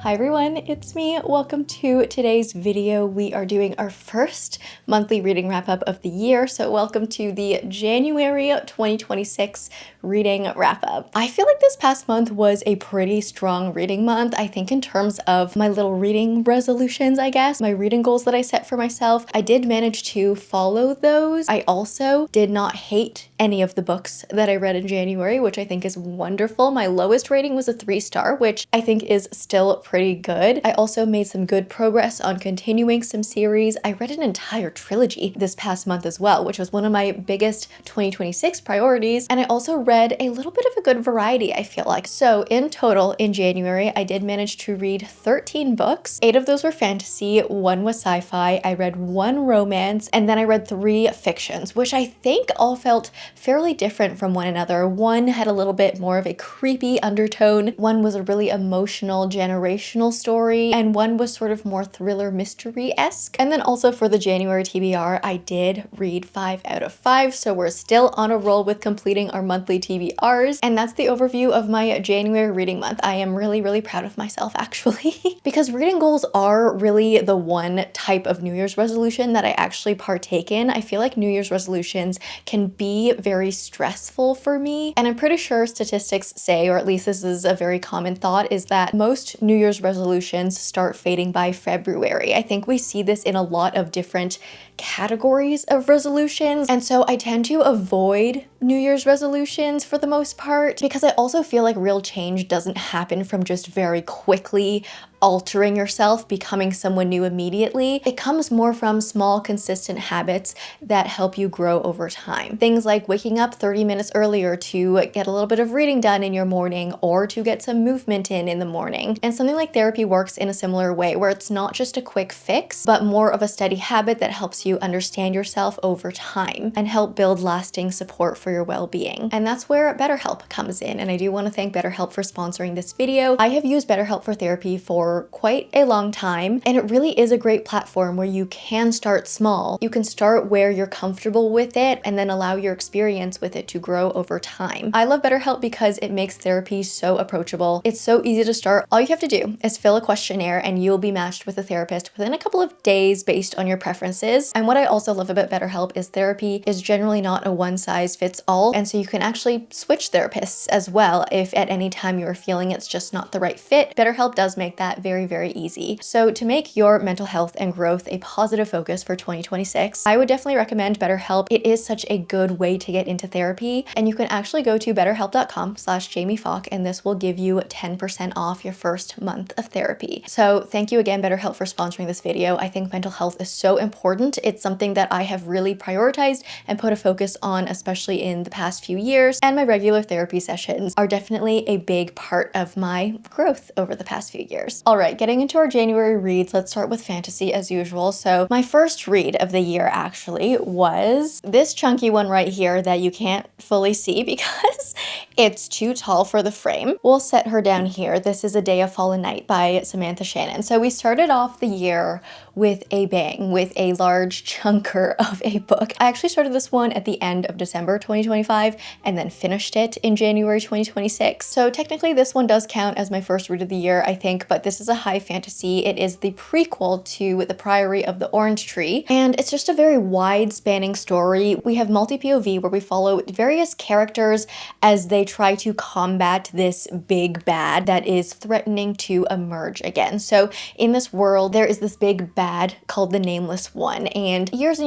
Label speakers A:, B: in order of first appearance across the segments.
A: Hi everyone, it's me. Welcome to today's video. We are doing our first monthly reading wrap up of the year, so welcome to the January 2026 reading wrap up. I feel like this past month was a pretty strong reading month. I think in terms of my little reading resolutions, I guess, my reading goals that I set for myself, I did manage to follow those. I also did not hate any of the books that I read in January, which I think is wonderful. My lowest rating was a 3-star, which I think is still pretty good. I also made some good progress on continuing some series. I read an entire trilogy this past month as well, which was one of my biggest 2026 priorities. And I also read a little bit of a good variety, I feel like. So in total, in January, I did manage to read 13 books. 8 of those were fantasy, 1 was sci-fi, I read 1 romance, and then I read 3 fictions, which I think all felt fairly different from one another. One had a little bit more of a creepy undertone, one was a really emotional generational story, and one was sort of more thriller mystery-esque. And then also for the January TBR, I did read 5 out of 5, so we're still on a roll with completing our monthly TBRs. And that's the overview of my January reading month. I am really proud of myself actually because reading goals are really the one type of New Year's resolution that I actually partake in. I feel like New Year's resolutions can be very stressful for me, and I'm pretty sure statistics say, or at least this is a very common thought, is that most New Year's resolutions start fading by February. I think we see this in a lot of different categories of resolutions, and so I tend to avoid New Year's resolutions for the most part because I also feel like real change doesn't happen from just very quickly altering yourself, becoming someone new immediately. It comes more from small, consistent habits that help you grow over time. Things like waking up 30 minutes earlier to get a little bit of reading done in your morning, or to get some movement in the morning. And something like therapy works in a similar way, where it's not just a quick fix, but more of a steady habit that helps you understand yourself over time and help build lasting support for your well-being. And that's where BetterHelp comes in. And I do want to thank BetterHelp for sponsoring this video. I have used BetterHelp for therapy for quite a long time, and it really is a great platform where you can start small. You can start where you're comfortable with it and then allow your experience with it to grow over time. I love BetterHelp because it makes therapy so approachable. It's so easy to start. All you have to do is fill a questionnaire and you'll be matched with a therapist within a couple of days based on your preferences. And what I also love about BetterHelp is therapy is generally not a one-size-fits-all, and so you can actually switch therapists as well if at any time you're feeling it's just not the right fit. BetterHelp does make that very easy. So to make your mental health and growth a positive focus for 2026, I would definitely recommend BetterHelp. It is such a good way to get into therapy, and you can actually go to betterhelp.com/JamieFalk, and this will give you 10% off your first month of therapy. So thank you again, BetterHelp, for sponsoring this video. I think mental health is so important. It's something that I have really prioritized and put a focus on, especially in the past few years, and my regular therapy sessions are definitely a big part of my growth over the past few years. All right, getting into our January reads, let's start with fantasy as usual. So my first read of the year actually was this chunky one right here that you can't fully see because it's too tall for the frame. We'll set her down here. This is A Day of Fallen Night by Samantha Shannon. So we started off the year with a bang, with a large chunker of a book. I actually started this one at the end of December 2025 and then finished it in January 2026. So technically this one does count as my first read of the year, I think, but this is a high fantasy. It is the prequel to The Priory of the Orange Tree, and it's just a very wide spanning story. We have multi-POV where we follow various characters as they try to combat this big bad that is threatening to emerge again. So in this world, there is this big bad called the Nameless One, and years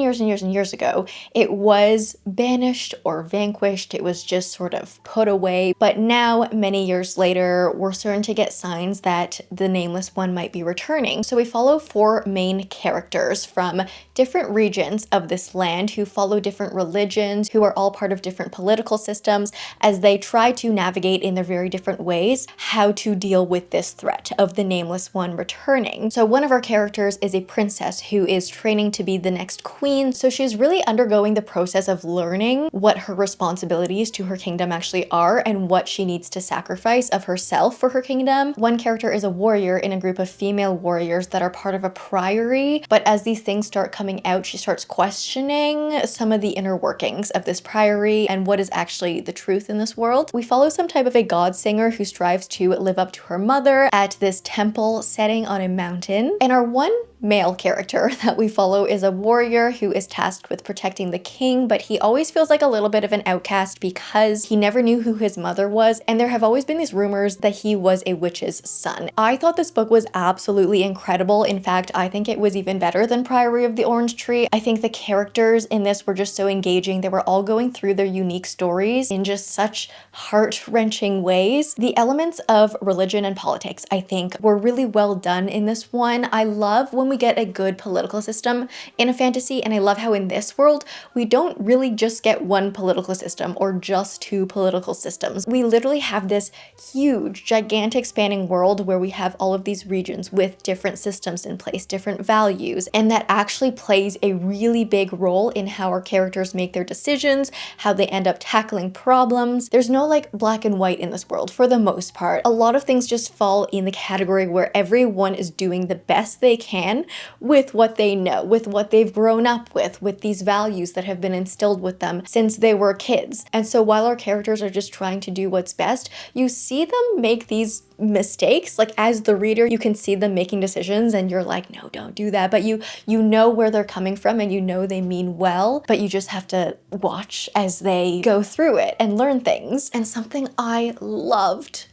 A: ago, it was banished or vanquished. It was just sort of put away. But now, many years later, we're starting to get signs that the Nameless One might be returning. So we follow 4 main characters from different regions of this land who follow different religions, who are all part of different political systems, as they try to navigate in their very different ways how to deal with this threat of the Nameless One returning. So one of our characters is a princess who is training to be the next queen. So she's really undergoing the process of learning what her responsibilities to her kingdom actually are and what she needs to sacrifice of herself for her kingdom. One character is a warrior in a group of female warriors that are part of a priory, but as these things start coming out, she starts questioning some of the inner workings of this priory and what is actually the truth in this world. We follow some type of a god singer who strives to live up to her mother at this temple setting on a mountain. And our one male character that we follow is a warrior who is tasked with protecting the king, but he always feels like a little bit of an outcast because he never knew who his mother was, and there have always been these rumors that he was a witch's son. I thought this book was absolutely incredible. In fact, I think it was even better than Priory of the Orange Tree. I think the characters in this were just so engaging. They were all going through their unique stories in just such heart-wrenching ways. The elements of religion and politics, I think, were really well done in this one. I love when we get a good political system in a fantasy, and I love how in this world we don't really just get one political system or just two political systems. We literally have this huge, gigantic spanning world where we have all of these regions with different systems in place, different values, and that actually plays a really big role in how our characters make their decisions, how they end up tackling problems. There's no like black and white in this world for the most part. A lot of things just fall in the category where everyone is doing the best they can with what they know, with what they've grown up with these values that have been instilled with them since they were kids. And so while our characters are just trying to do what's best, you see them make these mistakes. Like as the reader, you can see them making decisions and you're like, no, don't do that. But you know where they're coming from and you know they mean well, but you just have to watch as they go through it and learn things. And something I loved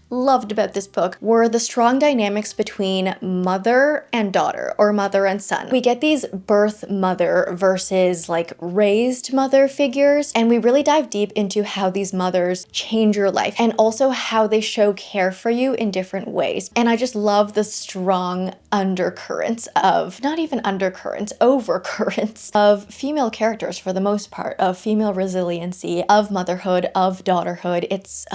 A: about this book were the strong dynamics between mother and daughter, or mother and son. We get these birth mother versus like raised mother figures, and we really dive deep into how these mothers change your life and also how they show care for you in different ways. And I just love the strong undercurrents of, not even undercurrents, overcurrents of female characters for the most part, of female resiliency, of motherhood, of daughterhood. It's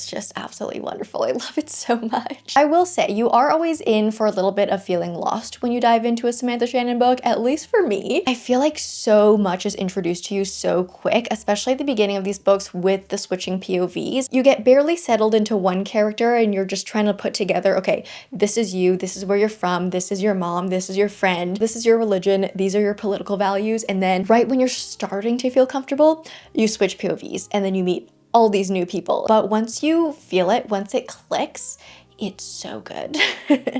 A: just absolutely wonderful. I love it so much. I will say, you are always in for a little bit of feeling lost when you dive into a Samantha Shannon book, at least for me. I feel like so much is introduced to you so quick, especially at the beginning of these books with the switching POVs. You get barely settled into one character and you're just trying to put together, okay, this is you, this is where you're from, this is your mom, this is your friend, this is your religion, these are your political values. And then right when you're starting to feel comfortable, you switch POVs and then you meet all these new people. But once you feel it, once it clicks, it's so good.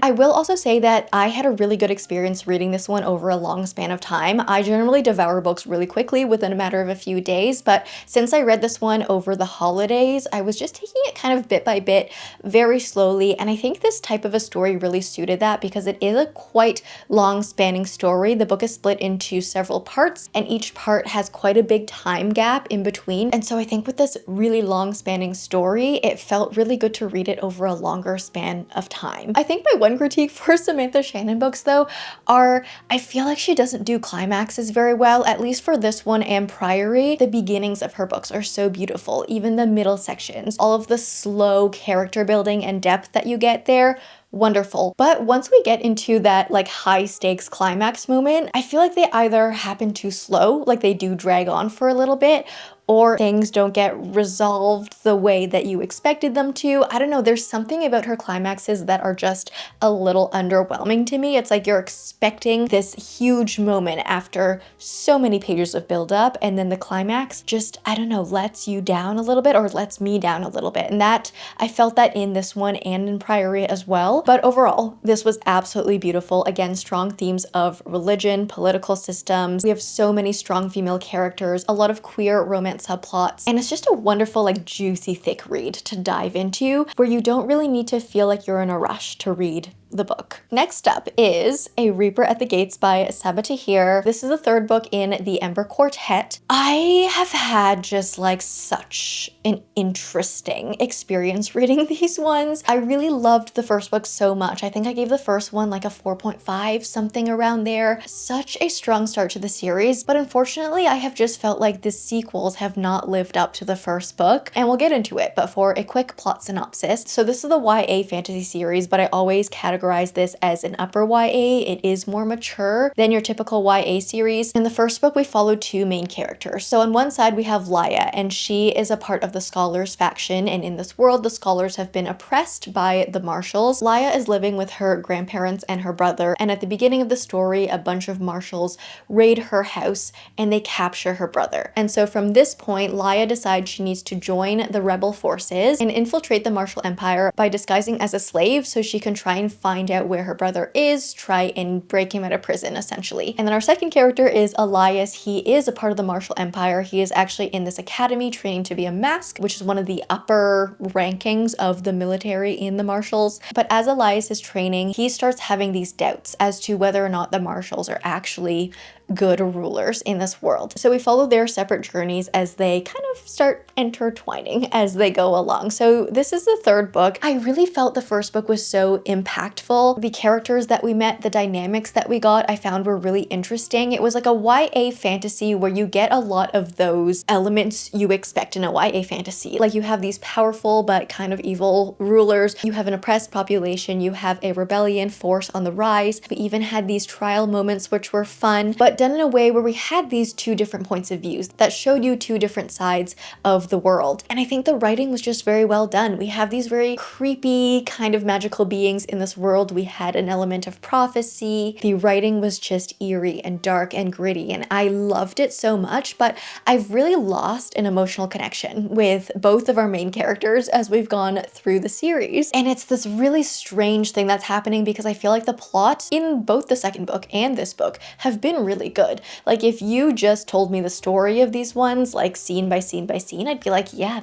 A: I will also say that I had a really good experience reading this one over a long span of time. I generally devour books really quickly within a matter of a few days, but since I read this one over the holidays, I was just taking it kind of bit by bit, very slowly, and I think this type of a story really suited that because it is a quite long spanning story. The book is split into several parts, and each part has quite a big time gap in between, and so I think with this really long spanning story, it felt really good to read it over a longer span of time. I think my one critique for Samantha Shannon books though are I feel like she doesn't do climaxes very well, at least for this one and Priory. The beginnings of her books are so beautiful, even the middle sections, all of the slow character building and depth that you get there, wonderful. But once we get into that like high stakes climax moment, I feel like they either happen too slow, like they do drag on for a little bit, or things don't get resolved the way that you expected them to. I don't know, there's something about her climaxes that are just a little underwhelming to me. It's like you're expecting this huge moment after so many pages of buildup, and then the climax just, I don't know, lets you down a little bit, or lets me down a little bit. And that, I felt that in this one and in Priory as well. But overall, this was absolutely beautiful. Again, strong themes of religion, political systems. We have so many strong female characters, a lot of queer romance subplots, and it's just a wonderful, like, juicy, thick read to dive into where you don't really need to feel like you're in a rush to read the book. Next up is A Reaper at the Gates by Sabaa Tahir. This is the third book in the Ember Quartet. I have had just like such an interesting experience reading these ones. I really loved the first book so much. I think I gave the first one like a 4.5, something around there. Such a strong start to the series, but unfortunately I have just felt like the sequels have not lived up to the first book, and we'll get into it, but for a quick plot synopsis. So this is the YA fantasy series, but I always categorize categorize this as an upper YA. It is more mature than your typical YA series. In the first book, we follow two main characters. So on one side, we have Laia, and she is a part of the Scholars faction, and in this world, the Scholars have been oppressed by the Marshals. Laia is living with her grandparents and her brother, and at the beginning of the story, a bunch of Marshals raid her house and they capture her brother. And so from this point, Laia decides she needs to join the rebel forces and infiltrate the Marshal Empire by disguising as a slave so she can try and find out where her brother is, try and break him out of prison, essentially. And then our second character is Elias. He is a part of the Marshal Empire. He is actually in this academy training to be a mask, which is one of the upper rankings of the military in the Marshals. But as Elias is training, he starts having these doubts as to whether or not the Marshals are actually good rulers in this world. So we follow their separate journeys as they kind of start intertwining as they go along. So this is the third book. I really felt the first book was so impactful. The characters that we met, the dynamics that we got, I found were really interesting. It was like a YA fantasy where you get a lot of those elements you expect in a YA fantasy. Like you have these powerful but kind of evil rulers, you have an oppressed population, you have a rebellion force on the rise. We even had these trial moments which were fun, but done in a way where we had these two different points of views that showed you two different sides of the world. And I think the writing was just very well done. We have these very creepy kind of magical beings in this world. We had an element of prophecy. The writing was just eerie and dark and gritty, and I loved it so much, but I've really lost an emotional connection with both of our main characters as we've gone through the series. And it's this really strange thing that's happening because I feel like the plot in both the second book and this book have been really good. Like if you just told me the story of these ones, like scene by scene by scene, I'd be like, yeah,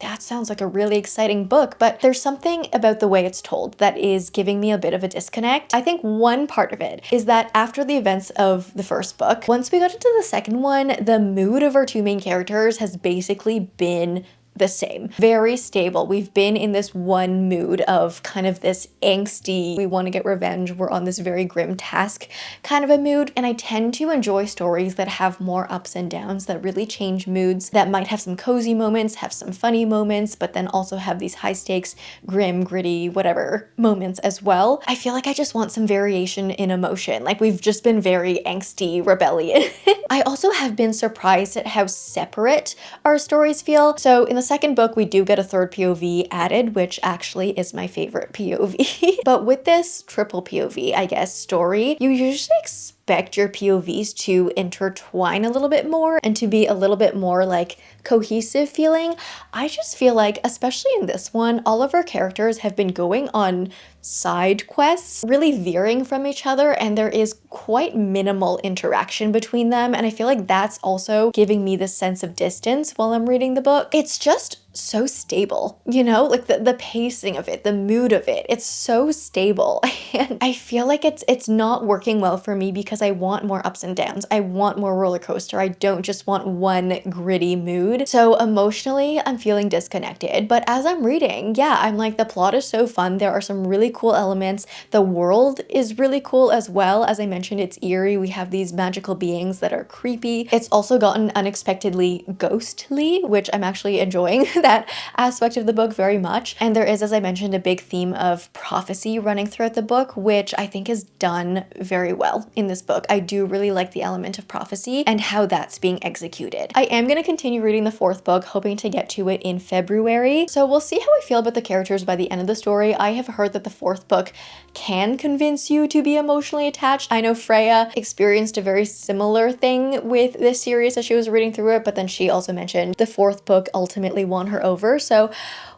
A: that sounds like a really exciting book, but there's something about the way it's told that is giving me a bit of a disconnect. I think one part of it is that after the events of the first book, once we got into the second one, the mood of our two main characters has basically been the same. Very stable. We've been in this one mood of kind of this angsty, we want to get revenge, we're on this very grim task kind of a mood. And I tend to enjoy stories that have more ups and downs, that really change moods, that might have some cozy moments, have some funny moments, but then also have these high stakes, grim, gritty, whatever moments as well. I feel like I just want some variation in emotion. Like we've just been very angsty, rebellion. I also have been surprised at how separate our stories feel. So in the second book, we do get a third POV added, which actually is my favorite POV. But with this triple POV, I guess, story, you usually expect your POVs to intertwine a little bit more and to be a little bit more like cohesive feeling. I just feel like, especially in this one, all of our characters have been going on side quests, really veering from each other, and there is quite minimal interaction between them. And I feel like that's also giving me this sense of distance while I'm reading the book. It's just so stable, you know, like the pacing of it, the mood of it, it's so stable. And I feel like it's not working well for me because I want more ups and downs. I want more roller coaster. I don't just want one gritty mood. So emotionally, I'm feeling disconnected. But as I'm reading, yeah, I'm like, the plot is so fun. There are some really cool elements. The world is really cool as well. As I mentioned, it's eerie. We have these magical beings that are creepy. It's also gotten unexpectedly ghostly, which I'm actually enjoying that aspect of the book very much. And there is, as I mentioned, a big theme of prophecy running throughout the book, which I think is done very well in this book. I do really like the element of prophecy and how that's being executed. I am going to continue reading the fourth book, hoping to get to it in February. So we'll see how I feel about the characters by the end of the story. I have heard that the fourth book can convince you to be emotionally attached. I know Freya experienced a very similar thing with this series as she was reading through it, but then she also mentioned the fourth book ultimately won her over. So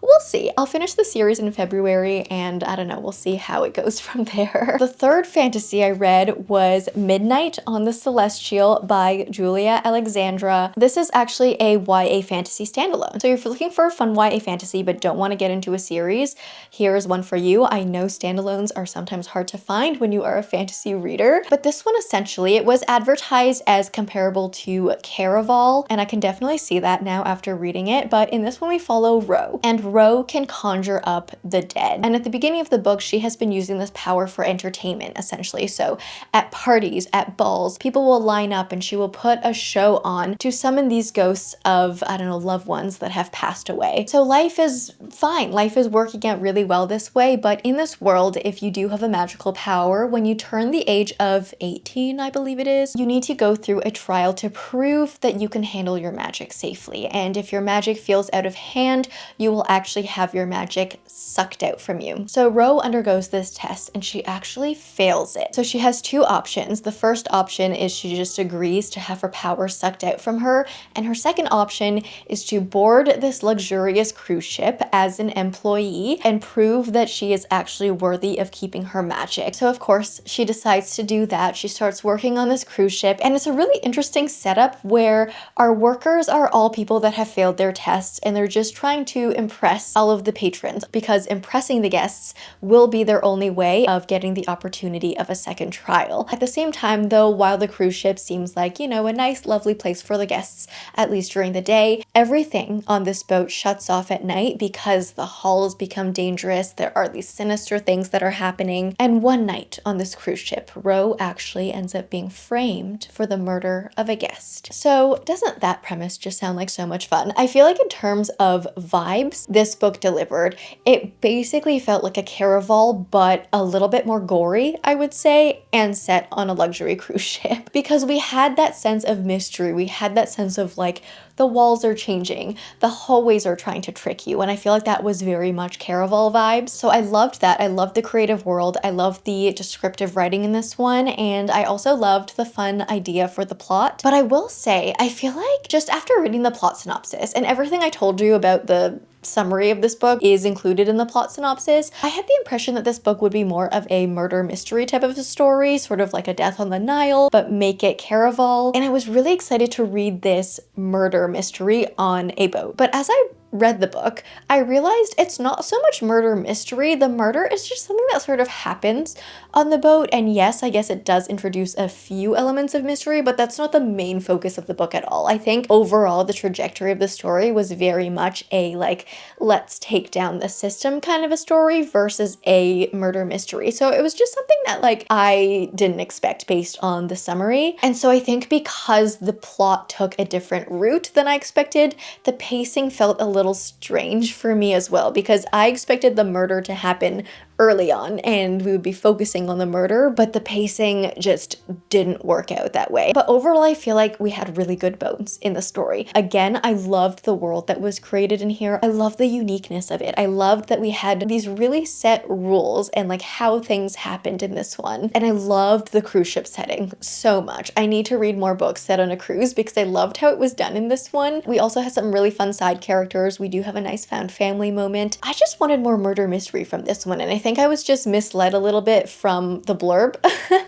A: we'll see. I'll finish the series in February and I don't know, we'll see how it goes from there. The third fantasy I read was Midnight on the Celestial by Julia Alexandra. This is actually a YA fantasy standalone. So if you're looking for a fun YA fantasy but don't want to get into a series, here's one for you. I know standalones are sometimes hard to find when you are a fantasy reader, but this one essentially, it was advertised as comparable to Caraval, and I can definitely see that now after reading it, but in this one when we follow Ro, and Ro can conjure up the dead. And at the beginning of the book, she has been using this power for entertainment, essentially. So at parties, at balls, people will line up and she will put a show on to summon these ghosts of, I don't know, loved ones that have passed away. So life is fine. Life is working out really well this way, but in this world, if you do have a magical power, when you turn the age of 18, I believe it is, you need to go through a trial to prove that you can handle your magic safely. And if your magic feels out of hand, you will actually have your magic sucked out from you. So Ro undergoes this test and she actually fails it. So she has two options. The first option is she just agrees to have her power sucked out from her, and her second option is to board this luxurious cruise ship as an employee and prove that she is actually worthy of keeping her magic. So of course she decides to do that. She starts working on this cruise ship, and it's a really interesting setup where our workers are all people that have failed their tests and they're just trying to impress all of the patrons, because impressing the guests will be their only way of getting the opportunity of a second trial. At the same time though, while the cruise ship seems like, you know, a nice lovely place for the guests, at least during the day, everything on this boat shuts off at night because the halls become dangerous. There are these sinister things that are happening. And one night on this cruise ship, Ro actually ends up being framed for the murder of a guest. So doesn't that premise just sound like so much fun? I feel like in terms of vibes, this book delivered. It basically felt like a Caraval, but a little bit more gory, I would say, and set on a luxury cruise ship. Because we had that sense of mystery. We had that sense of like, the walls are changing, the hallways are trying to trick you, and I feel like that was very much Caraval vibes. So I loved that. I loved the creative world. I loved the descriptive writing in this one, and I also loved the fun idea for the plot. But I will say, I feel like just after reading the plot synopsis and everything I told you about the summary of this book is included in the plot synopsis, I had the impression that this book would be more of a murder mystery type of a story, sort of like a Death on the Nile, but make it Caraval. And I was really excited to read this murder mystery on a boat. But as I read the book, I realized it's not so much murder mystery. The murder is just something that sort of happens on the boat. And yes, I guess it does introduce a few elements of mystery, but that's not the main focus of the book at all. I think overall the trajectory of the story was very much a like, let's take down the system kind of a story versus a murder mystery. So it was just something that like I didn't expect based on the summary. And so I think because the plot took a different route than I expected, the pacing felt a little strange for me as well, because I expected the murder to happen early on and we would be focusing on the murder, but the pacing just didn't work out that way. But overall, I feel like we had really good bones in the story. Again, I loved the world that was created in here. I loved the uniqueness of it. I loved that we had these really set rules and like how things happened in this one. And I loved the cruise ship setting so much. I need to read more books set on a cruise because I loved how it was done in this one. We also had some really fun side characters. We do have a nice found family moment. I just wanted more murder mystery from this one, and I think I was just misled a little bit from the blurb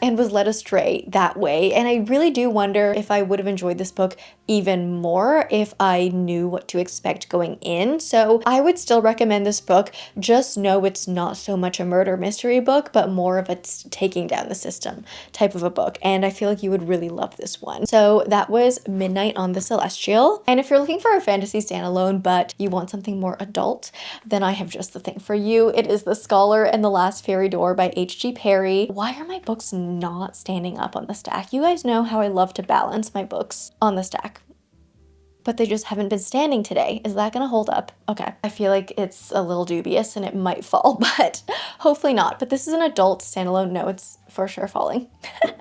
A: and was led astray that way. And I really do wonder if I would have enjoyed this book even more if I knew what to expect going in. So I would still recommend this book. Just know it's not so much a murder mystery book, but more of a taking down the system type of a book. And I feel like you would really love this one. So that was Midnight on the Celestial. And if you're looking for a fantasy standalone, but you want something more adult, then I have just the thing for you. It is The Scholar and the Last Fairy Door by H.G. Parry. Why are my books not standing up on the stack? You guys know how I love to balance my books on the stack, but they just haven't been standing today. Is that gonna hold up? Okay, I feel like it's a little dubious and it might fall, but hopefully not. But this is an adult standalone. No, it's for sure falling.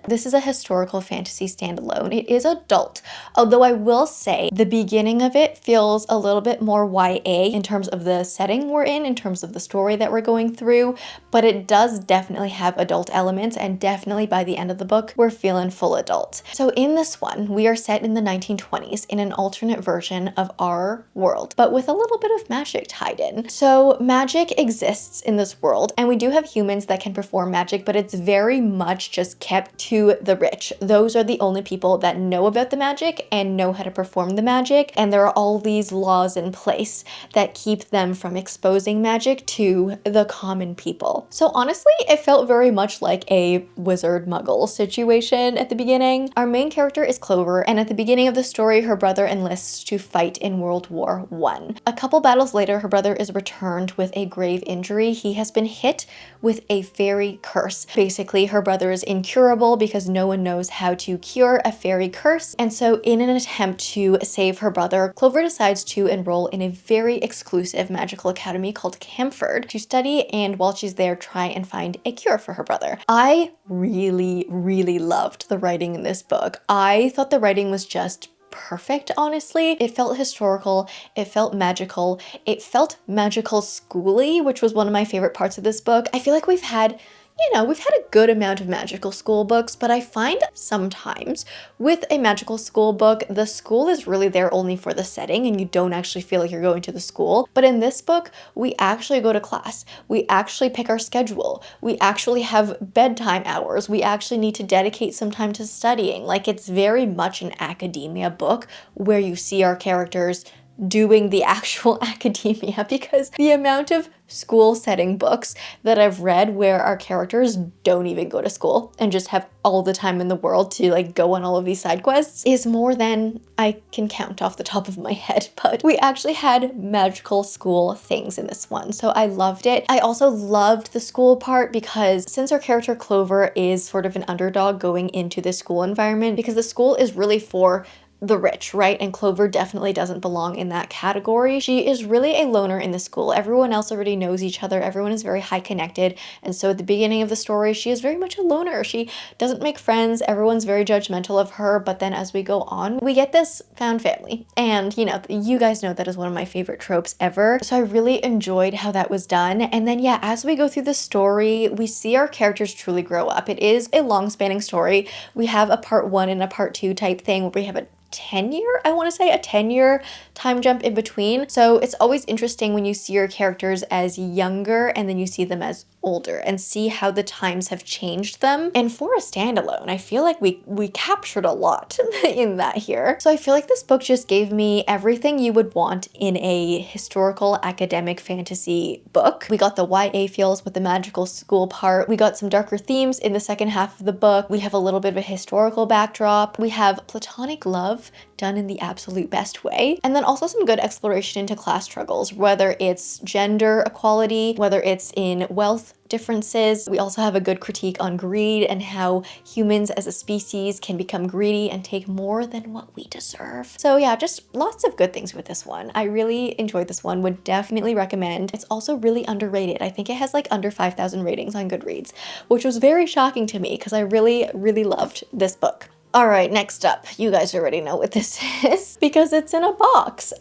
A: This is a historical fantasy standalone. It is adult, although I will say the beginning of it feels a little bit more YA in terms of the setting we're in terms of the story that we're going through, but it does definitely have adult elements, and definitely by the end of the book, we're feeling full adult. So in this one, we are set in the 1920s in an alternate version of our world, but with a little bit of magic tied in. So magic exists in this world, and we do have humans that can perform magic, but it's very much just kept to the rich. Those are the only people that know about the magic and know how to perform the magic, and there are all these laws in place that keep them from exposing magic to the common people. So honestly, it felt very much like a wizard muggle situation at the beginning. Our main character is Clover, and at the beginning of the story, her brother enlists enlists to fight in World War I. A couple battles later, her brother is returned with a grave injury. He has been hit with a fairy curse. Basically, her brother is incurable because no one knows how to cure a fairy curse. And so in an attempt to save her brother, Clover decides to enroll in a very exclusive magical academy called Camford to study, and while she's there, try and find a cure for her brother. I really loved the writing in this book. I thought the writing was just perfect, honestly. It felt historical, it felt magical, it felt magical schooly, which was one of my favorite parts of this book. I feel like we've had a good amount of magical school books, but I find sometimes with a magical school book, the school is really there only for the setting and you don't actually feel like you're going to the school. But in this book, we actually go to class. We actually pick our schedule. We actually have bedtime hours. We actually need to dedicate some time to studying. Like, it's very much an academia book where you see our characters doing the actual academia, because the amount of school setting books that I've read where our characters don't even go to school and just have all the time in the world to like go on all of these side quests is more than I can count off the top of my head. But we actually had magical school things in this one, so I loved it. I also loved the school part because since our character Clover is sort of an underdog going into the school environment, because the school is really for the rich, right? And Clover definitely doesn't belong in that category. She is really a loner in the school. Everyone else already knows each other. Everyone is very high connected. And so at the beginning of the story, she is very much a loner. She doesn't make friends. Everyone's very judgmental of her. But then as we go on, we get this found family. And you guys know that is one of my favorite tropes ever. So I really enjoyed how that was done. And then yeah, as we go through the story, we see our characters truly grow up. It is a long spanning story. We have a part 1 and a part 2 type thing where we have a 10-year time jump in between. So it's always interesting when you see your characters as younger and then you see them as older and see how the times have changed them. And for a standalone, I feel like we captured a lot in that here. So I feel like this book just gave me everything you would want in a historical academic fantasy book. We got the YA feels with the magical school part. We got some darker themes in the second half of the book. We have a little bit of a historical backdrop. We have platonic love done in the absolute best way. And then also some good exploration into class struggles, whether it's gender equality, whether it's in wealth differences. We also have a good critique on greed and how humans as a species can become greedy and take more than what we deserve. So yeah, just lots of good things with this one. I really enjoyed this one, would definitely recommend. It's also really underrated. I think it has like under 5,000 ratings on Goodreads, which was very shocking to me because I really loved this book. All right, next up, you guys already know what this is because it's in a box.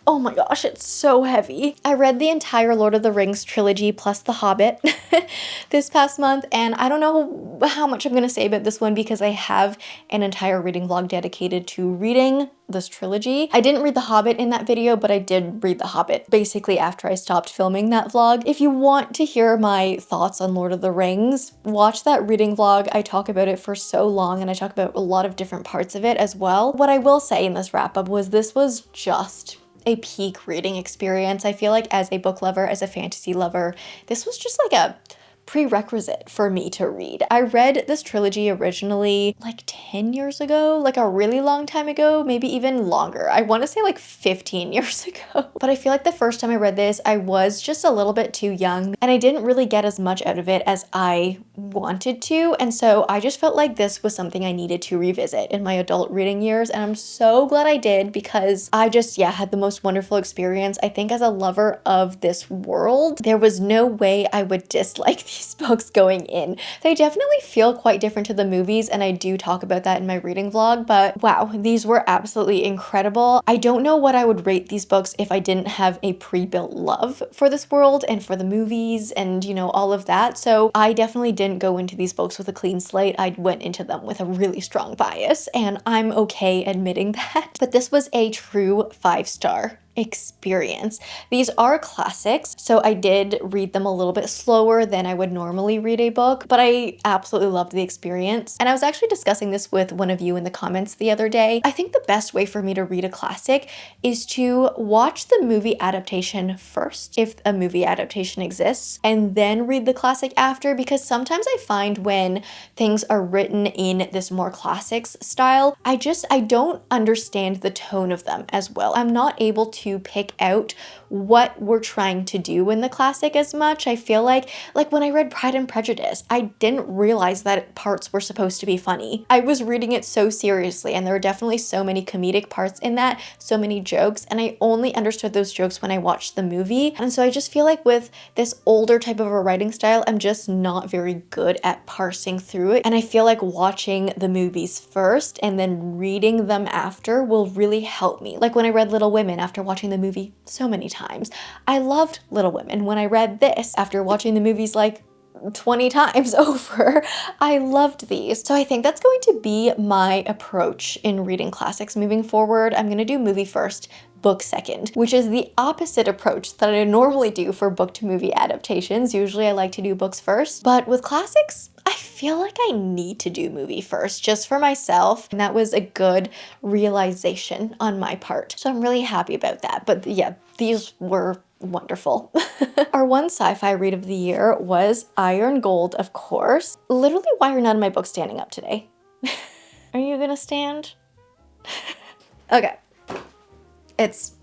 A: Oh my gosh, it's so heavy. I read the entire Lord of the Rings trilogy plus The Hobbit this past month, and I don't know how much I'm gonna say about this one because I have an entire reading vlog dedicated to reading this trilogy. I didn't read The Hobbit in that video, but I did read The Hobbit basically after I stopped filming that vlog. If you want to hear my thoughts on Lord of the Rings, watch that reading vlog. I talk about it for so long and I talk about a lot of different parts of it as well. What I will say in this wrap up was this was just a peak reading experience. I feel like as a book lover, as a fantasy lover, this was just like a prerequisite for me to read. I read this trilogy originally like 10 years ago, like a really long time ago, maybe even longer. I want to say like 15 years ago. But I feel like the first time I read this, I was just a little bit too young and I didn't really get as much out of it as I wanted to. And so I just felt like this was something I needed to revisit in my adult reading years. And I'm so glad I did because I just, yeah, had the most wonderful experience. I think as a lover of this world, there was no way I would dislike these books going in. They definitely feel quite different to the movies, and I do talk about that in my reading vlog, but wow, these were absolutely incredible. I don't know what I would rate these books if I didn't have a pre-built love for this world and for the movies and, all of that. So I definitely didn't go into these books with a clean slate. I went into them with a really strong bias, and I'm okay admitting that. But this was a true 5-star experience. These are classics, so I did read them a little bit slower than I would normally read a book, but I absolutely loved the experience. And I was actually discussing this with one of you in the comments the other day. I think the best way for me to read a classic is to watch the movie adaptation first, if a movie adaptation exists, and then read the classic after, because sometimes I find when things are written in this more classics style, I don't understand the tone of them as well. I'm not able to pick out what we're trying to do in the classic as much. I feel like when I read Pride and Prejudice, I didn't realize that parts were supposed to be funny. I was reading it so seriously, and there were definitely so many comedic parts in that, so many jokes, and I only understood those jokes when I watched the movie. And so I just feel like with this older type of a writing style, I'm just not very good at parsing through it. And I feel like watching the movies first and then reading them after will really help me. Like when I read Little Women after watching the movie so many times. I loved Little Women. When I read this after watching the movies like 20 times over, I loved these. So I think that's going to be my approach in reading classics moving forward. I'm going to do movie first, book second, which is the opposite approach that I normally do for book to movie adaptations. Usually I like to do books first, but with classics, I feel like I need to do movie first just for myself. And that was a good realization on my part. So I'm really happy about that. But yeah, these were wonderful. Our one sci-fi read of the year was Iron Gold, of course. Literally, why are none of my books standing up today? Are you gonna stand? Okay. It's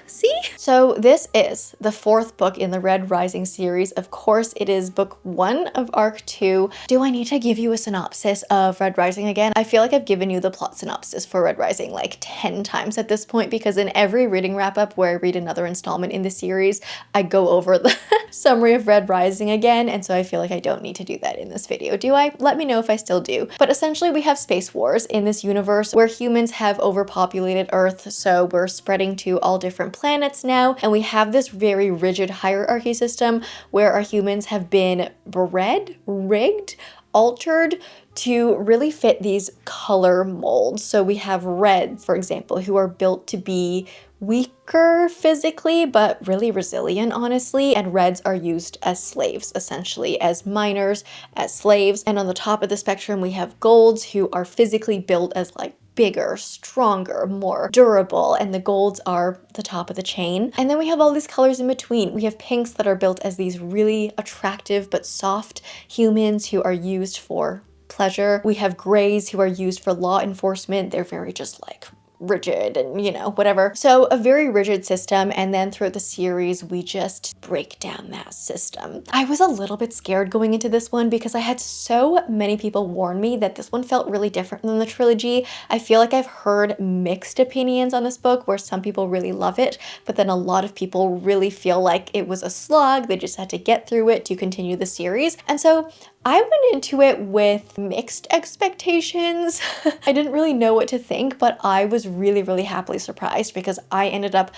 A: see? So this is the fourth book in the Red Rising series. Of course, it is book 1 of arc 2. Do I need to give you a synopsis of Red Rising again? I feel like I've given you the plot synopsis for Red Rising like 10 times at this point, because in every reading wrap up where I read another installment in the series, I go over the summary of Red Rising again, and so I feel like I don't need to do that in this video, do I? Let me know if I still do. But essentially we have space wars in this universe where humans have overpopulated Earth, so we're spreading to all different planets now, and we have this very rigid hierarchy system where our humans have been rigged, altered to really fit these color molds. So we have reds, for example, who are built to be weaker physically, but really resilient, honestly. And reds are used as slaves, essentially, as miners, as slaves. And on the top of the spectrum, we have golds, who are physically built as like bigger, stronger, more durable, and the golds are the top of the chain. And then we have all these colors in between. We have pinks that are built as these really attractive but soft humans who are used for pleasure. We have grays who are used for law enforcement. They're very just like rigid and, you know, whatever. So a very rigid system, and then throughout the series we just break down that system. I was a little bit scared going into this one because I had so many people warn me that this one felt really different than the trilogy. I feel like I've heard mixed opinions on this book where some people really love it, but then a lot of people really feel like it was a slog. They just had to get through it to continue the series. And so I went into it with mixed expectations. I didn't really know what to think, but I was really happily surprised because I ended up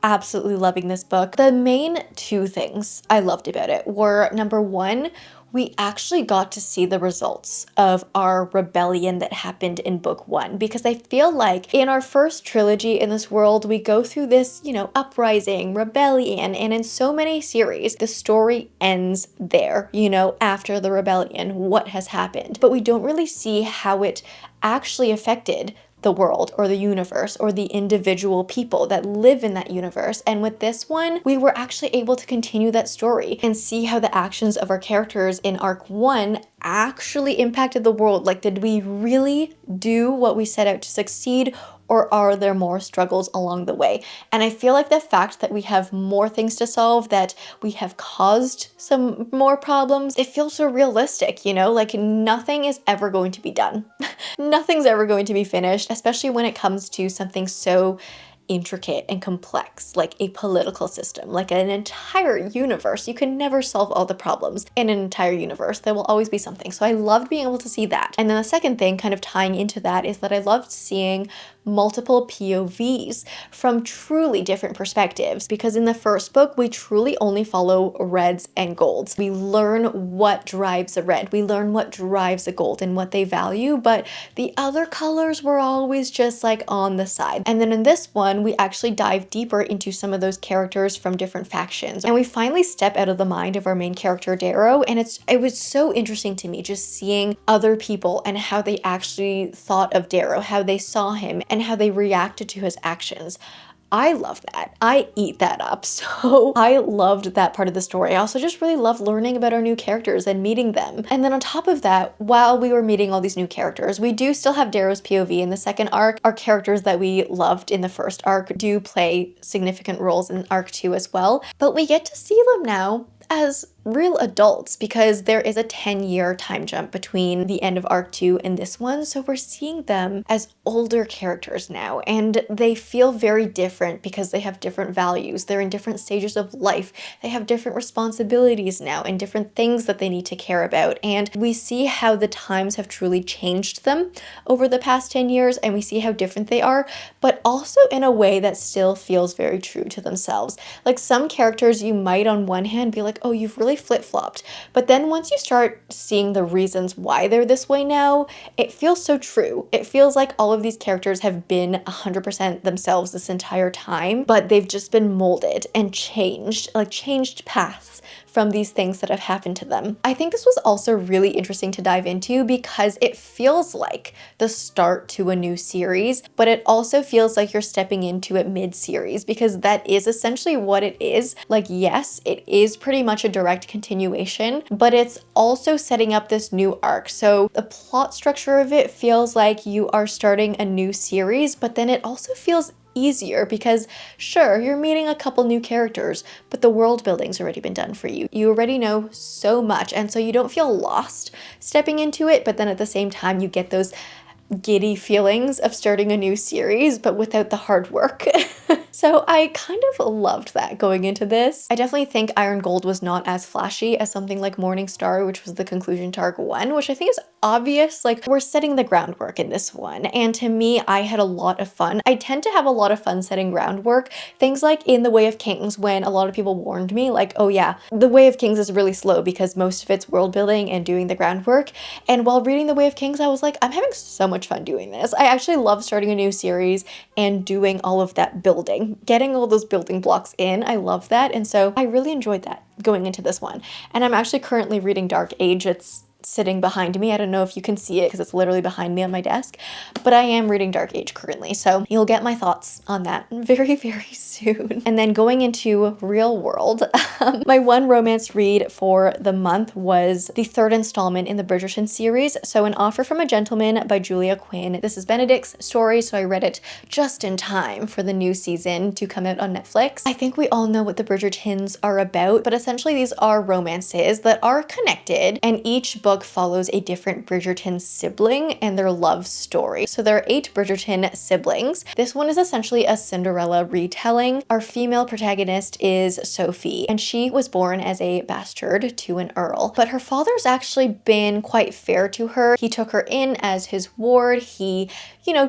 A: absolutely loving this book. The main two things I loved about it were, number one, we actually got to see the results of our rebellion that happened in book 1, because I feel like in our first trilogy in this world, we go through this, you know, uprising, rebellion, and in so many series, the story ends there, you know, after the rebellion, what has happened. But we don't really see how it actually affected the world or the universe or the individual people that live in that universe. And with this one, we were actually able to continue that story and see how the actions of our characters in arc 1 actually impacted the world. Like, did we really do what we set out to succeed, or are there more struggles along the way? And I feel like the fact that we have more things to solve, that we have caused some more problems, it feels so realistic, you know? Like, nothing is ever going to be done. Nothing's ever going to be finished, especially when it comes to something so intricate and complex, like a political system, like an entire universe. You can never solve all the problems in an entire universe. There will always be something. So I loved being able to see that. And then the second thing kind of tying into that is that I loved seeing multiple POVs from truly different perspectives, because in the first book, we truly only follow reds and golds. We learn what drives a red, we learn what drives a gold and what they value, but the other colors were always just like on the side. And then in this one, we actually dive deeper into some of those characters from different factions. And we finally step out of the mind of our main character, Darrow, and it was so interesting to me just seeing other people and how they actually thought of Darrow, how they saw him, and how they reacted to his actions. I love that. I eat that up. So I loved that part of the story. I also just really love learning about our new characters and meeting them. And then on top of that, while we were meeting all these new characters, we do still have Darrow's POV in the second arc. Our characters that we loved in the first arc do play significant roles in arc 2 as well. But we get to see them now as real adults, because there is a 10-year time jump between the end of arc 2 and this one, so we're seeing them as older characters now, and they feel very different because they have different values, they're in different stages of life, they have different responsibilities now and different things that they need to care about, and we see how the times have truly changed them over the past 10 years, and we see how different they are, but also in a way that still feels very true to themselves. Like, some characters you might on one hand be like, oh, you've really flip-flopped. But then once you start seeing the reasons why they're this way now, it feels so true. It feels like all of these characters have been 100% themselves this entire time, but they've just been molded and changed, like changed paths from these things that have happened to them. I think this was also really interesting to dive into because it feels like the start to a new series, but it also feels like you're stepping into it mid-series, because that is essentially what it is. Like, yes, it is pretty much a direct continuation, but it's also setting up this new arc. So the plot structure of it feels like you are starting a new series, but then it also feels easier because sure, you're meeting a couple new characters, but the world building's already been done for you. You already know so much, and so you don't feel lost stepping into it, but then at the same time you get those giddy feelings of starting a new series, but without the hard work. So I kind of loved that going into this. I definitely think Iron Gold was not as flashy as something like Morning Star, which was the conclusion to arc 1, which I think is obvious. Like, we're setting the groundwork in this one, and to me, I had a lot of fun. I tend to have a lot of fun setting groundwork. Things like in The Way of Kings, when a lot of people warned me, like, oh yeah, The Way of Kings is really slow because most of it's world building and doing the groundwork. And while reading The Way of Kings, I was like, I'm having so much fun doing this. I actually love starting a new series and doing all of that building, getting all those building blocks in. I love that. And so I really enjoyed that going into this one. And I'm actually currently reading Dark Age. It's sitting behind me. I don't know if you can see it because it's literally behind me on my desk, but I am reading Dark Age currently, so you'll get my thoughts on that very, very soon. And then going into real world, my one romance read for the month was the third installment in the Bridgerton series, so An Offer from a Gentleman by Julia Quinn. This is Benedict's story, so I read it just in time for the new season to come out on Netflix. I think we all know what the Bridgertons are about, but essentially these are romances that are connected, and each book follows a different Bridgerton sibling and their love story. So there are 8 Bridgerton siblings. This one is essentially a Cinderella retelling. Our female protagonist is Sophie, and she was born as a bastard to an earl, but her father's actually been quite fair to her. He took her in as his ward. He,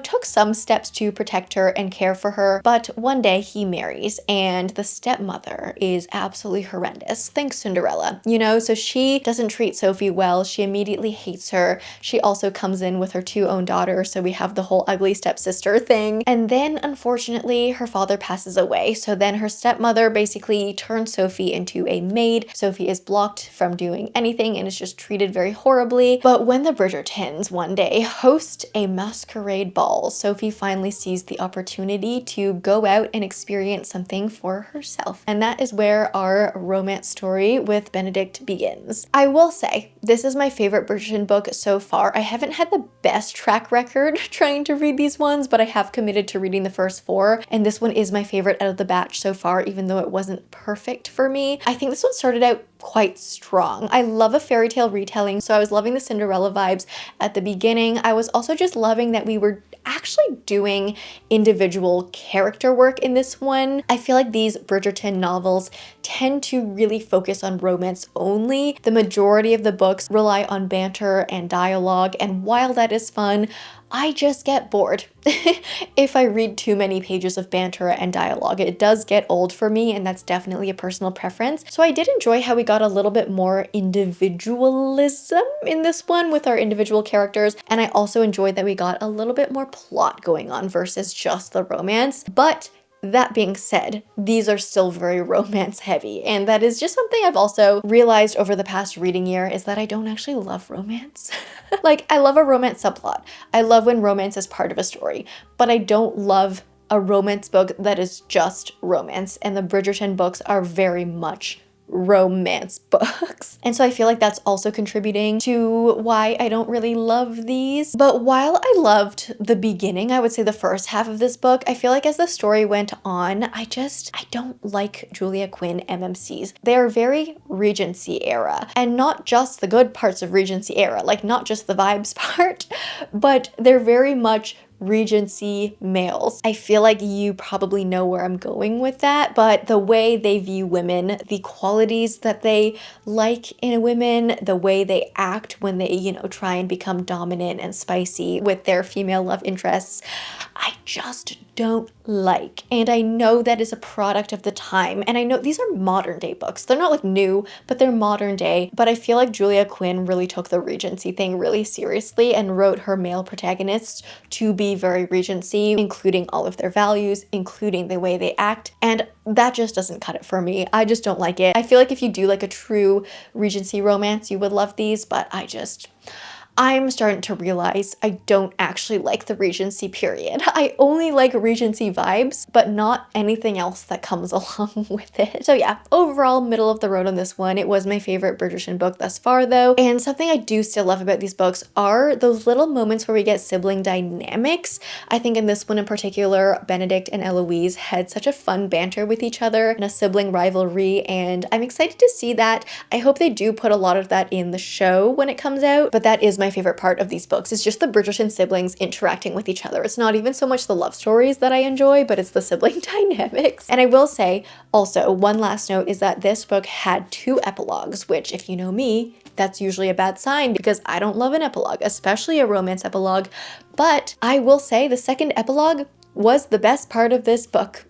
A: took some steps to protect her and care for her, but one day he marries, and the stepmother is absolutely horrendous. Thanks, Cinderella. So she doesn't treat Sophie well. She immediately hates her. She also comes in with her 2 own daughters, so we have the whole ugly stepsister thing. And then, unfortunately, her father passes away, so then her stepmother basically turns Sophie into a maid. Sophie is blocked from doing anything and is just treated very horribly. But when the Bridgertons one day host a masquerade ball, Sophie finally sees the opportunity to go out and experience something for herself. And that is where our romance story with Benedict begins. I will say, this is my favorite Bridgerton book so far. I haven't had the best track record trying to read these ones, but I have committed to reading the first 4, and this one is my favorite out of the batch so far, even though it wasn't perfect for me. I think this one started out quite strong. I love a fairy tale retelling, so I was loving the Cinderella vibes at the beginning. I was also just loving that we were actually doing individual character work in this one. I feel like these Bridgerton novels tend to really focus on romance only. The majority of the books rely on banter and dialogue, and while that is fun, I just get bored if I read too many pages of banter and dialogue. It does get old for me, and that's definitely a personal preference. So I did enjoy how we got a little bit more individualism in this one with our individual characters, and I also enjoyed that we got a little bit more plot going on versus just the romance. But that being said, these are still very romance heavy, and that is just something I've also realized over the past reading year, is that I don't actually love romance. Like, I love a romance subplot. I love when romance is part of a story, but I don't love a romance book that is just romance, and the Bridgerton books are very much romance books. And so I feel like that's also contributing to why I don't really love these. But while I loved the beginning, I would say the first half of this book, I feel like as the story went on, I don't like Julia Quinn MMCs. They are very Regency era, and not just the good parts of Regency era, like not just the vibes part, but they're very much Regency males. I feel like you probably know where I'm going with that, but the way they view women, the qualities that they like in women, the way they act when they, try and become dominant and spicy with their female love interests, I just don't like. And I know that is a product of the time, and I know these are modern day books. They're not like new, but they're modern day. But I feel like Julia Quinn really took the Regency thing really seriously and wrote her male protagonists to be very Regency, including all of their values, including the way they act, and that just doesn't cut it for me. I just don't like it. I feel like if you do like a true Regency romance, you would love these, but I'm starting to realize I don't actually like the Regency period. I only like Regency vibes, but not anything else that comes along with it. So yeah, overall middle of the road on this one. It was my favorite Bridgerton book thus far though. And something I do still love about these books are those little moments where we get sibling dynamics. I think in this one in particular, Benedict and Eloise had such a fun banter with each other and a sibling rivalry, and I'm excited to see that. I hope they do put a lot of that in the show when it comes out, but that is my favorite part of these books, is just the Bridgerton siblings interacting with each other. It's not even so much the love stories that I enjoy, but it's the sibling dynamics. And I will say also, one last note is that this book had 2 epilogues, which if you know me, that's usually a bad sign because I don't love an epilogue, especially a romance epilogue. But I will say the second epilogue was the best part of this book.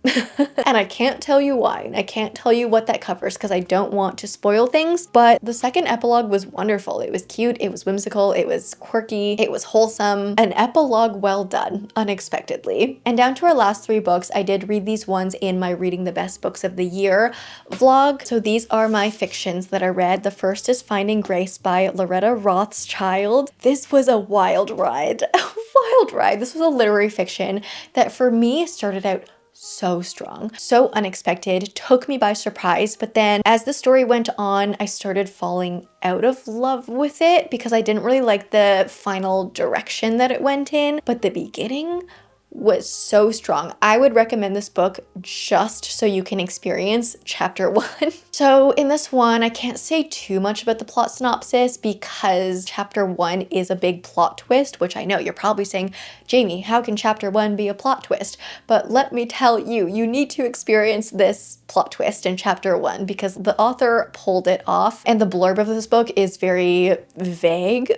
A: And I can't tell you why, and I can't tell you what that covers because I don't want to spoil things, but the second epilogue was wonderful. It was cute, it was whimsical, it was quirky, it was wholesome, an epilogue well done, unexpectedly. And down to our last 3 books, I did read these ones in my Reading the Best Books of the Year vlog. So these are my fictions that I read. The first is Finding Grace by Loretta Rothschild. This was a wild ride. Wild ride. This was a literary fiction that for me started out so strong, so unexpected, took me by surprise, but then as the story went on, I started falling out of love with it because I didn't really like the final direction that it went in, but the beginning was so strong. I would recommend this book just so you can experience chapter 1. So in this one, I can't say too much about the plot synopsis because chapter 1 is a big plot twist, which I know you're probably saying, Jamie, how can chapter 1 be a plot twist? But let me tell you, you need to experience this plot twist in chapter 1 because the author pulled it off, and the blurb of this book is very vague.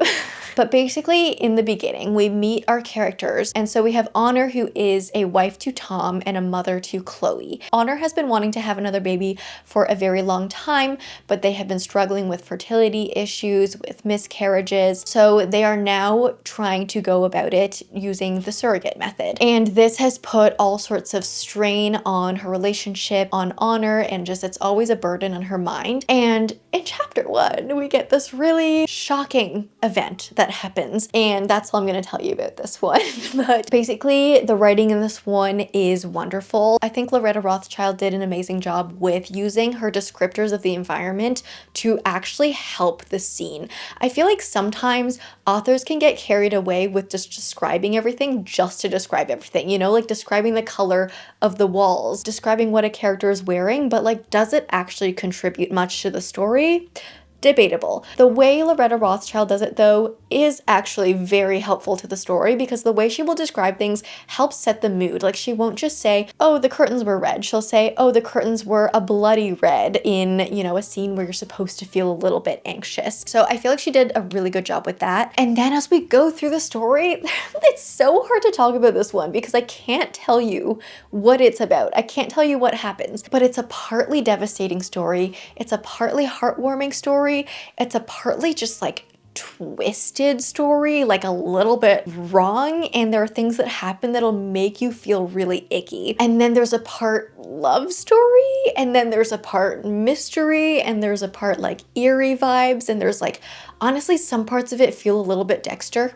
A: But basically, in the beginning, we meet our characters, and so we have Honor, who is a wife to Tom and a mother to Chloe. Honor has been wanting to have another baby for a very long time, but they have been struggling with fertility issues, with miscarriages, so they are now trying to go about it using the surrogate method. And this has put all sorts of strain on her relationship, on Honor, and just it's always a burden on her mind. And in chapter 1, we get this really shocking event that happens, and that's all I'm going to tell you about this one. But basically, the writing in this one is wonderful. I think Loretta Rothschild did an amazing job with using her descriptors of the environment to actually help the scene. I feel like sometimes authors can get carried away with just describing everything just to describe everything, like describing the color of the walls, describing what a character is wearing, but like, does it actually contribute much to the story? debatable. The way Loretta Rothschild does it, though, is actually very helpful to the story because the way she will describe things helps set the mood. Like, she won't just say, oh, the curtains were red. She'll say, oh, the curtains were a bloody red in, you know, a scene where you're supposed to feel a little bit anxious. So I feel like she did a really good job with that. And then as we go through the story, it's so hard to talk about this one because I can't tell you what it's about. I can't tell you what happens, but it's a partly devastating story. It's a partly heartwarming story. It's a partly just like twisted story, like a little bit wrong, and there are things that happen that'll make you feel really icky. And then there's a part love story, and then there's a part mystery, and there's a part like eerie vibes, and there's like, honestly, some parts of it feel a little bit Dexter.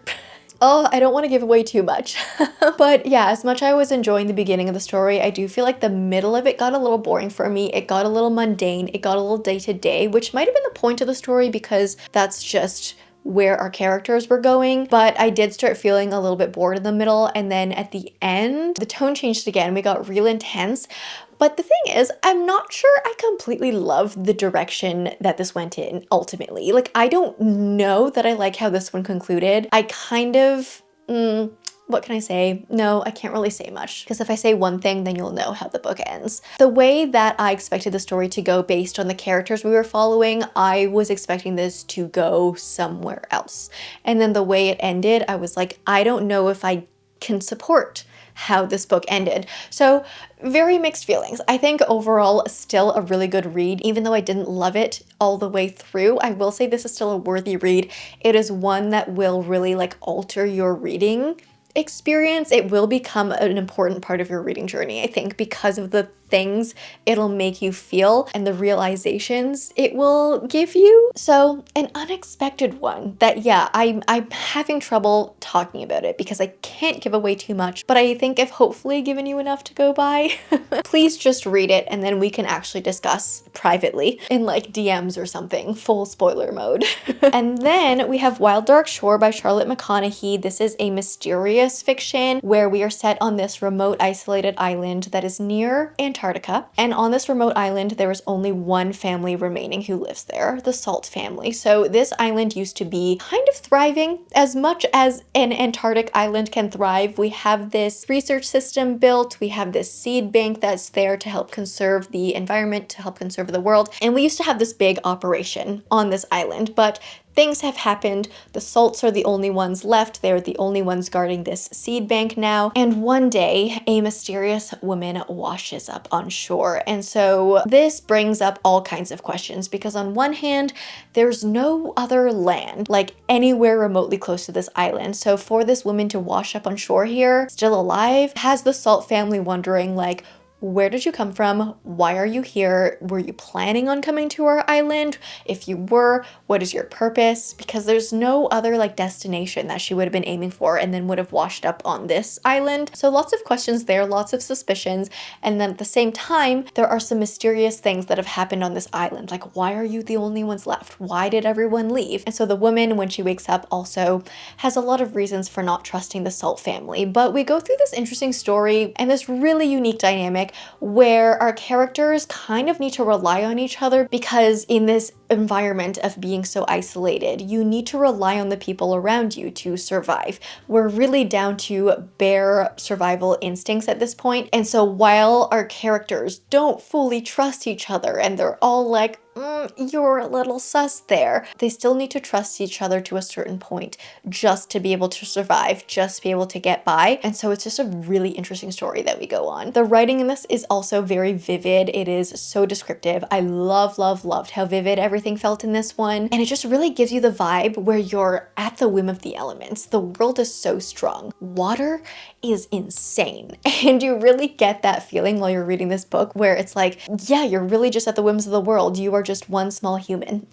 A: Oh, I don't want to give away too much. But yeah, as much as I was enjoying the beginning of the story, I do feel like the middle of it got a little boring for me. It got a little mundane. It got a little day-to-day, which might have been the point of the story because that's just where our characters were going. But I did start feeling a little bit bored in the middle. And then at the end, the tone changed again. We got real intense. But the thing is, I'm not sure I completely love the direction that this went in ultimately. Like, I don't know that I like how this one concluded. I kind of, what can I say? No, I can't really say much because if I say one thing, then you'll know how the book ends. The way that I expected the story to go based on the characters we were following, I was expecting this to go somewhere else. And then the way it ended, I was like, I don't know if I can support how this book ended. So very mixed feelings. I think overall still a really good read, even though I didn't love it all the way through. I will say this is still a worthy read. It is one that will really like alter your reading experience. It will become an important part of your reading journey, I think, because of the things it'll make you feel and the realizations it will give you. So an unexpected one that, yeah, I'm having trouble talking about it because I can't give away too much, but I think I've hopefully given you enough to go by. Please just read it and then we can actually discuss privately in like DMs or something, full spoiler mode. And then we have Wild Dark Shore by Charlotte McConaghy. This is a mysterious fiction where we are set on this remote isolated island that is near Antarctica. And on this remote island, there is only one family remaining who lives there, the Salt family. So this island used to be kind of thriving as much as an Antarctic island can thrive. We have this research system built. We have this seed bank that's there to help conserve the environment, to help conserve the world. And we used to have this big operation on this island, but things have happened. The Salts are the only ones left. They're the only ones guarding this seed bank now. And one day, a mysterious woman washes up on shore. And so this brings up all kinds of questions because on one hand, there's no other land, like anywhere remotely close to this island. So for this woman to wash up on shore here, still alive, has the Salt family wondering like, where did you come from? Why are you here? Were you planning on coming to our island? If you were, what is your purpose? Because there's no other like destination that she would have been aiming for and then would have washed up on this island. So lots of questions there, lots of suspicions. And then at the same time, there are some mysterious things that have happened on this island. Like, why are you the only ones left? Why did everyone leave? And so the woman, when she wakes up, also has a lot of reasons for not trusting the Salt family. But we go through this interesting story and this really unique dynamic where our characters kind of need to rely on each other because in this environment of being so isolated, you need to rely on the people around you to survive. We're really down to bare survival instincts at this point. And so while our characters don't fully trust each other and they're all like, you're a little sus there, they still need to trust each other to a certain point just to be able to survive, just to be able to get by. And so it's just a really interesting story that we go on. The writing in this is also very vivid. It is so descriptive. I loved how vivid everything felt in this one. And it just really gives you the vibe where you're at the whim of the elements. The world is so strong. Water is insane. And you really get that feeling while you're reading this book where it's like, yeah, you're really just at the whims of the world. You are just one small human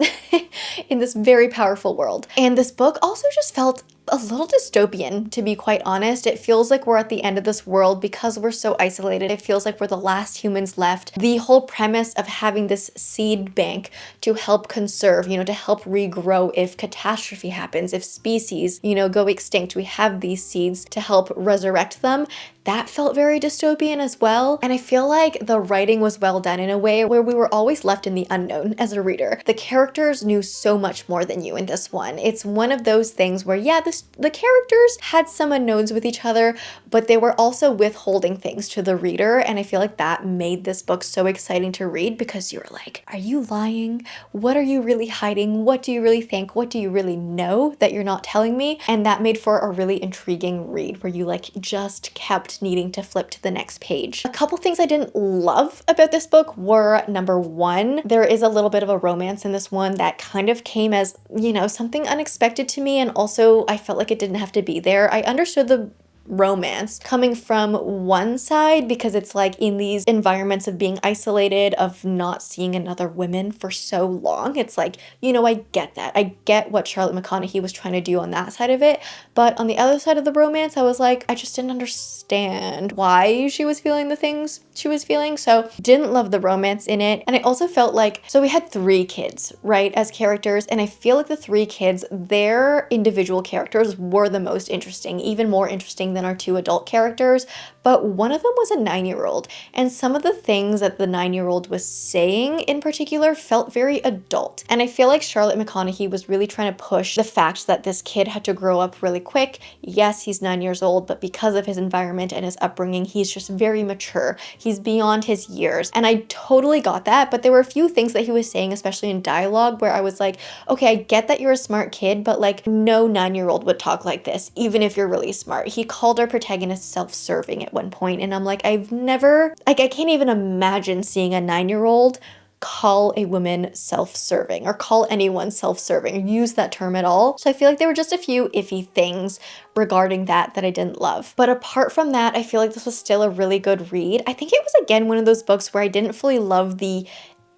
A: in this very powerful world. And this book also just felt a little dystopian, to be quite honest. It feels like we're at the end of this world because we're so isolated. It feels like we're the last humans left. The whole premise of having this seed bank to help conserve, to help regrow if catastrophe happens, if species, go extinct, we have these seeds to help resurrect them. that felt very dystopian as well. And I feel like the writing was well done in a way where we were always left in the unknown as a reader. The characters knew so much more than you in this one. It's one of those things where, yeah, the characters had some unknowns with each other, but they were also withholding things to the reader. And I feel like that made this book so exciting to read because you're like, are you lying? What are you really hiding? What do you really think? What do you really know that you're not telling me? And that made for a really intriguing read where you like just kept needing to flip to the next page. A couple things I didn't love about this book were, number one, there is a little bit of a romance in this one that kind of came as, you know, something unexpected to me, and also I felt like it didn't have to be there. I understood the romance coming from one side because it's like in these environments of being isolated, of not seeing another woman for so long, it's like, you know, I get that. I get what Charlotte McConaghy was trying to do on that side of it, but on the other side of the romance, I was like, I just didn't understand why she was feeling the things she was feeling, so didn't love the romance in it. And I also felt like, so we had 3 kids, right, as characters, and I feel like the 3 kids, their individual characters were the most interesting, even more interesting than our 2 adult characters, but one of them was a 9-year-old, and some of the things that the 9-year-old was saying in particular felt very adult. And I feel like Charlotte McConaghy was really trying to push the fact that this kid had to grow up really quick. Yes, he's 9 years old, but because of his environment and his upbringing, he's just very mature. He's beyond his years. And I totally got that, but there were a few things that he was saying, especially in dialogue, where I was like, okay, I get that you're a smart kid, but like no 9-year-old would talk like this, even if you're really smart. He called our protagonist self-serving at one point, and I'm like, I've never, like, I can't even imagine seeing a 9-year-old call a woman self-serving or call anyone self-serving or use that term at all. So I feel like there were just a few iffy things regarding that I didn't love. But apart from that, I feel like this was still a really good read. I think it was again one of those books where I didn't fully love the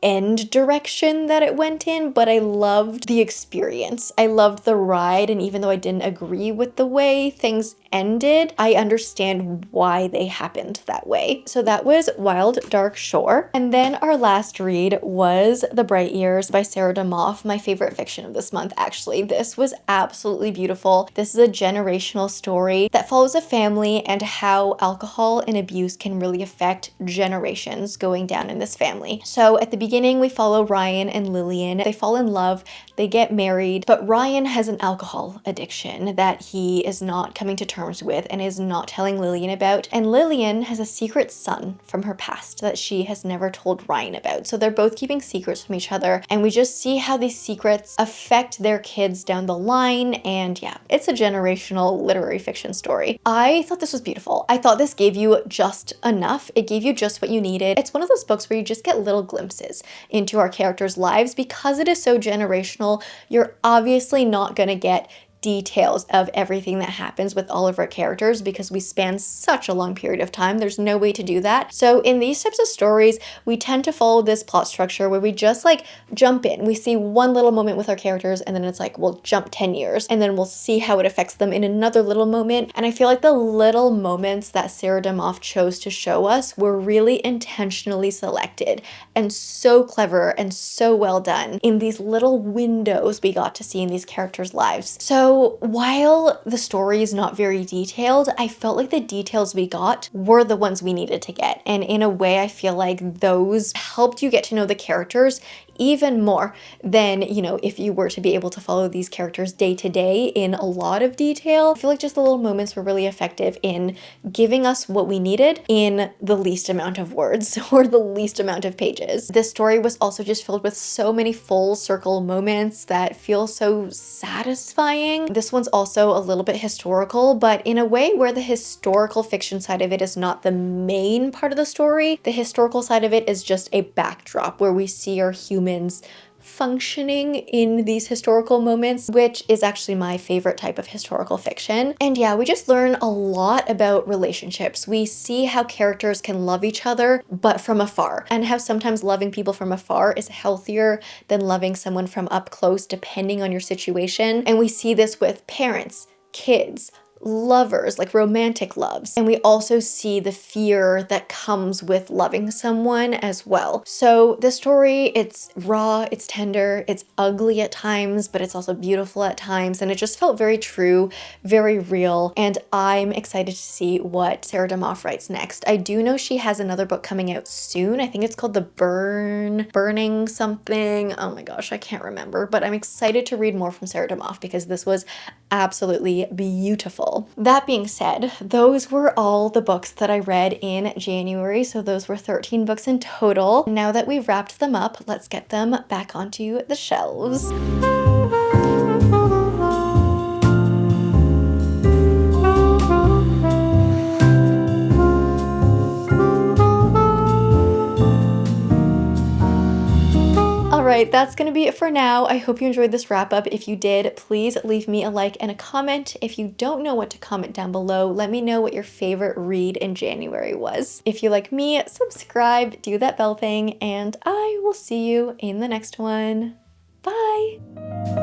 A: end direction that it went in, but I loved the experience. I loved the ride, and even though I didn't agree with the way things ended, I understand why they happened that way. So that was Wild Dark Shore. And then our last read was The Bright Years by Sarah Damoff, my favorite fiction of this month, actually. This was absolutely beautiful. This is a generational story that follows a family and how alcohol and abuse can really affect generations going down in this family. So at the beginning, we follow Ryan and Lillian. They fall in love, they get married, but Ryan has an alcohol addiction that he is not coming to terms with and is not telling Lillian about. And Lillian has a secret son from her past that she has never told Ryan about. So they're both keeping secrets from each other, and we just see how these secrets affect their kids down the line. And yeah, it's a generational literary fiction story. I thought this was beautiful. I thought this gave you just enough. It gave you just what you needed. It's one of those books where you just get little glimpses into our characters' lives. Because it is so generational, you're obviously not gonna get details of everything that happens with all of our characters because we span such a long period of time. There's no way to do that. So in these types of stories, we tend to follow this plot structure where we just like jump in. We see one little moment with our characters, and then it's like, we'll jump 10 years and then we'll see how it affects them in another little moment. And I feel like the little moments that Sarah Damoff chose to show us were really intentionally selected and so clever and so well done in these little windows we got to see in these characters' lives. So while the story is not very detailed, I felt like the details we got were the ones we needed to get. And in a way, I feel like those helped you get to know the characters even more than, you know, if you were to be able to follow these characters day to day in a lot of detail. I feel like just the little moments were really effective in giving us what we needed in the least amount of words or the least amount of pages. This story was also just filled with so many full circle moments that feel so satisfying. This one's also a little bit historical, but in a way where the historical fiction side of it is not the main part of the story. The historical side of it is just a backdrop where we see our humans functioning in these historical moments, which is actually my favorite type of historical fiction. And yeah, we just learn a lot about relationships. We see how characters can love each other, but from afar, and how sometimes loving people from afar is healthier than loving someone from up close, depending on your situation. And we see this with parents, kids, lovers, like romantic loves. And we also see the fear that comes with loving someone as well. So the story, it's raw, it's tender, it's ugly at times, but it's also beautiful at times. And it just felt very true, very real. And I'm excited to see what Sarah Damoff writes next. I do know she has another book coming out soon. I think it's called Burning something. Oh my gosh, I can't remember, but I'm excited to read more from Sarah Damoff because this was absolutely beautiful. That being said, those were all the books that I read in January. So those were 13 books in total. Now that we've wrapped them up, let's get them back onto the shelves. Alright, that's gonna be it for now. I hope you enjoyed this wrap up. If you did, please leave me a like and a comment. If you don't know what to comment down below, let me know what your favorite read in January was. If you like me, subscribe, do that bell thing, and I will see you in the next one. Bye!